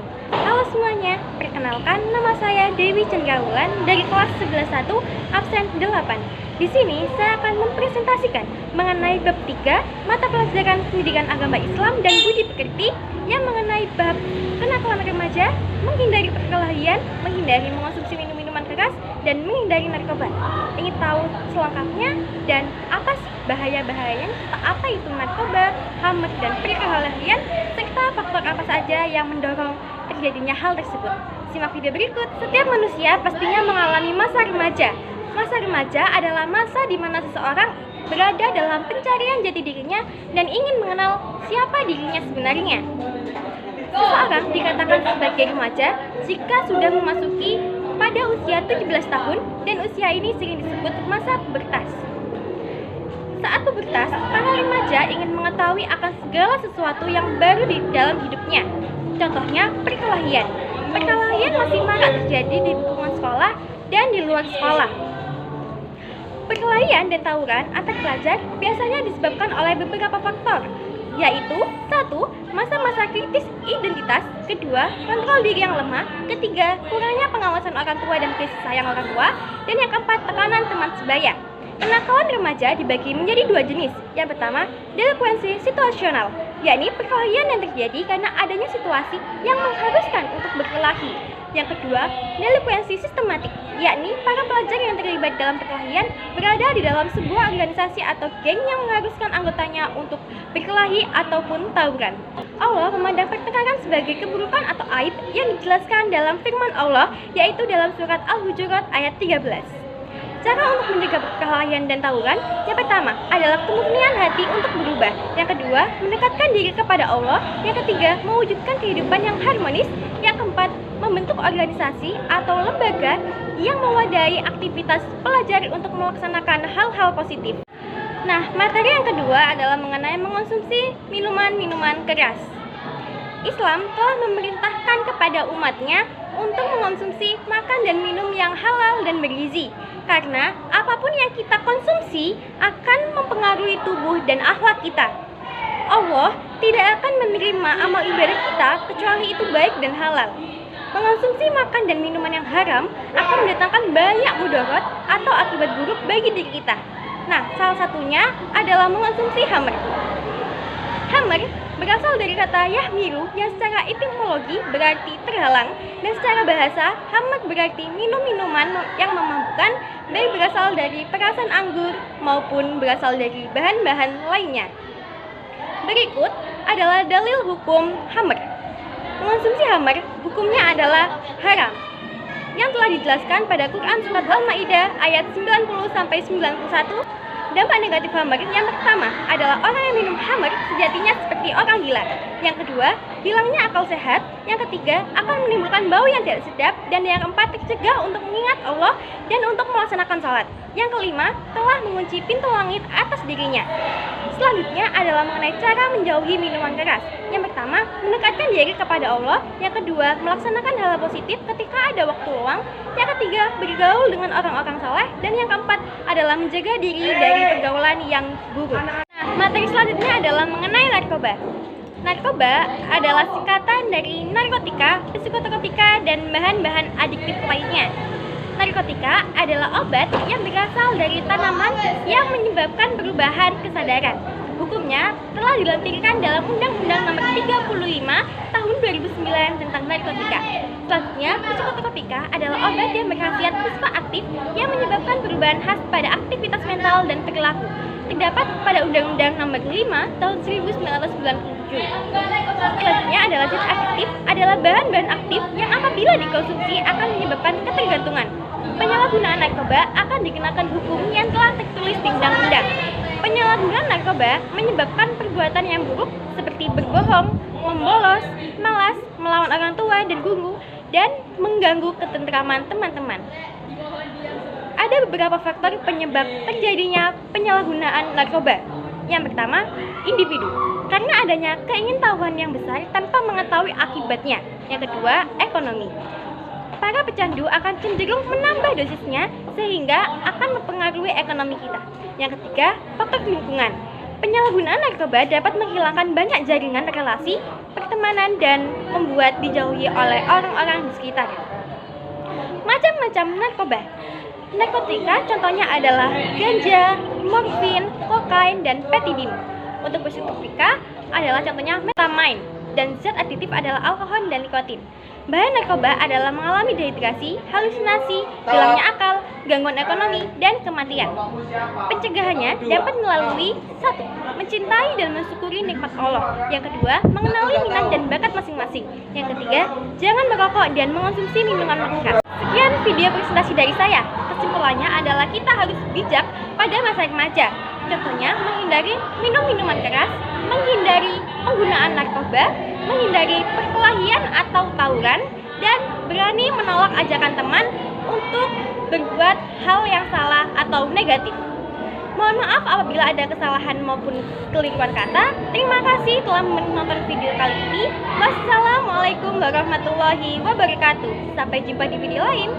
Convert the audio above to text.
wabarakatuh. Halo semuanya, perkenalkan nama saya Dewi Cenggawulan dari kelas 11.1 absen 8. Di sini saya akan mempresentasikan mengenai bab 3 mata pelajaran pendidikan agama Islam dan budi pekerti yang mengenai bab kenakalan remaja, menghindari perkelahian, menghindari mengonsumsi minuman keras, dan menghindari narkoba. Ingin tahu selengkapnya dan apa sih bahaya-bahayanya, apa itu narkoba, hamer, dan perkelahian, serta faktor apa saja yang mendorong terjadinya hal tersebut. Simak video berikut. Setiap manusia pastinya mengalami masa remaja. Masa remaja adalah masa di mana seseorang berada dalam pencarian jati dirinya dan ingin mengenal siapa dirinya sebenarnya. Seseorang dikatakan sebagai remaja jika sudah memasuki pada usia 17 tahun dan usia ini sering disebut masa pubertas. Saat pubertas, para remaja ingin mengetahui akan segala sesuatu yang baru di dalam hidupnya. Contohnya perkelahian. Perkelahian masih marak terjadi di lingkungan sekolah dan di luar sekolah. Perkelahian dan tawuran antar pelajar biasanya disebabkan oleh beberapa faktor, yaitu 1. Masa-masa kritis identitas, 2. Kontrol diri yang lemah, 3. Kurangnya pengawasan orang tua dan kasih sayang orang tua, dan yang keempat, tekanan teman sebaya. Kenakalan remaja dibagi menjadi 2 jenis. Yang pertama, delinkuensi situasional, yakni perkelahian yang terjadi karena adanya situasi yang mengharuskan untuk berkelahi. Yang kedua, delinkuensi sistematik, yakni para pelajar yang terlibat dalam perkelahian berada di dalam sebuah organisasi atau geng yang mengharuskan anggotanya untuk berkelahi ataupun tawuran. Allah memandang pertengkaran sebagai keburukan atau aib yang dijelaskan dalam firman Allah, yaitu dalam surat Al-Hujurat ayat 13. Cara untuk mencegah perkelahian dan tawuran, yang pertama adalah kemurnian hati untuk berubah. Yang kedua, mendekatkan diri kepada Allah. Yang ketiga, mewujudkan kehidupan yang harmonis. Yang keempat, membentuk organisasi atau lembaga yang mewadahi aktivitas pelajar untuk melaksanakan hal-hal positif. Nah, materi yang kedua adalah mengenai mengonsumsi minuman-minuman keras. Islam telah memerintahkan kepada umatnya untuk mengonsumsi makan dan minum yang halal dan bergizi, karena apapun yang kita konsumsi akan mempengaruhi tubuh dan akhlak kita. Allah tidak akan menerima amal ibadah kita kecuali itu baik dan halal. Mengonsumsi makan dan minuman yang haram akan mendatangkan banyak mudarat atau akibat buruk bagi diri kita. Nah, salah satunya adalah mengonsumsi hamer. Hamer berasal dari kata yahmiru yang secara etimologi berarti terhalang, dan secara bahasa hamer berarti minum-minuman yang memabukkan, baik berasal dari perasan anggur maupun berasal dari bahan-bahan lainnya. Berikut adalah dalil hukum hamer. Mengonsumsi hamer hukumnya adalah haram, yang telah dijelaskan pada Quran surat Al-Maidah ayat 90-91. Dampak negatif hamer yang pertama adalah orang yang minum hamer sejatinya seperti orang gila. Yang kedua, hilangnya akal sehat. Yang ketiga, akan menimbulkan bau yang tidak sedap. Dan yang keempat, tercegah untuk mengingat Allah dan untuk melaksanakan salat. Yang kelima, telah mengunci pintu langit atas dirinya. Selanjutnya adalah mengenai cara menjauhi minuman keras. Yang pertama, mendekatkan diri kepada Allah. Yang kedua, melaksanakan hal positif ketika ada waktu luang. Yang ketiga, bergaul dengan orang-orang saleh. Dan yang keempat adalah menjaga diri dari pergaulan yang buruk. Nah, materi selanjutnya adalah mengenai narkoba. Narkoba adalah singkatan dari narkotika, psikotropika, dan bahan-bahan adiktif lainnya. Narkotika adalah obat yang berasal dari tanaman yang menyebabkan perubahan kesadaran. Hukumnya telah dilampirkan dalam Undang-Undang Nomor 35 Tahun 2009 tentang narkotika. Selanjutnya, psikotropika adalah obat yang berkhasiat psikoaktif yang menyebabkan perubahan khas pada aktivitas mental dan perilaku. Terdapat pada Undang-Undang Nomor 5 Tahun 1997. Selanjutnya adalah zat aktif adalah bahan-bahan aktif yang apabila dikonsumsi akan menyebabkan ketergantungan. Penyalahgunaan narkoba akan dikenakan hukum yang telah tertulis di undang-undang. Penyalahgunaan narkoba menyebabkan perbuatan yang buruk seperti berbohong, membolos, malas, melawan orang tua dan guru, dan mengganggu ketentraman teman-teman. Ada beberapa faktor penyebab terjadinya penyalahgunaan narkoba. Yang pertama, individu, karena adanya keingintahuan yang besar tanpa mengetahui akibatnya. Yang kedua, ekonomi. Para pecandu akan cenderung menambah dosisnya sehingga akan mempengaruhi ekonomi kita. Yang ketiga, faktor lingkungan. Penyalahgunaan narkoba dapat menghilangkan banyak jaringan relasi, pertemanan, dan membuat dijauhi oleh orang-orang di sekitar. Macam-macam narkoba. Narkotika contohnya adalah ganja, morfin, kokain, dan petidin. Untuk psikotropika adalah contohnya metamain, dan zat aditif adalah alkohol dan nikotin. Bahaya narkoba adalah mengalami dehidrasi, halusinasi, hilangnya akal, gangguan ekonomi, dan kematian. Pencegahannya dapat melalui 1. Mencintai dan mensyukuri nikmat Allah. Yang kedua, mengenali minat dan bakat masing-masing. Yang ketiga, jangan merokok dan mengonsumsi minuman keras. Sekian video presentasi dari saya. Kesimpulannya adalah kita harus bijak pada masa remaja. Contohnya, menghindari minum minuman keras, menghindari penggunaan narkoba, menghindari perkelahian atau tawuran, dan berani menolak ajakan teman untuk berbuat hal yang salah atau negatif. Mohon maaf apabila ada kesalahan maupun keliruan kata. Terima kasih telah menonton video kali ini. Wassalamualaikum warahmatullahi wabarakatuh. Sampai jumpa di video lain.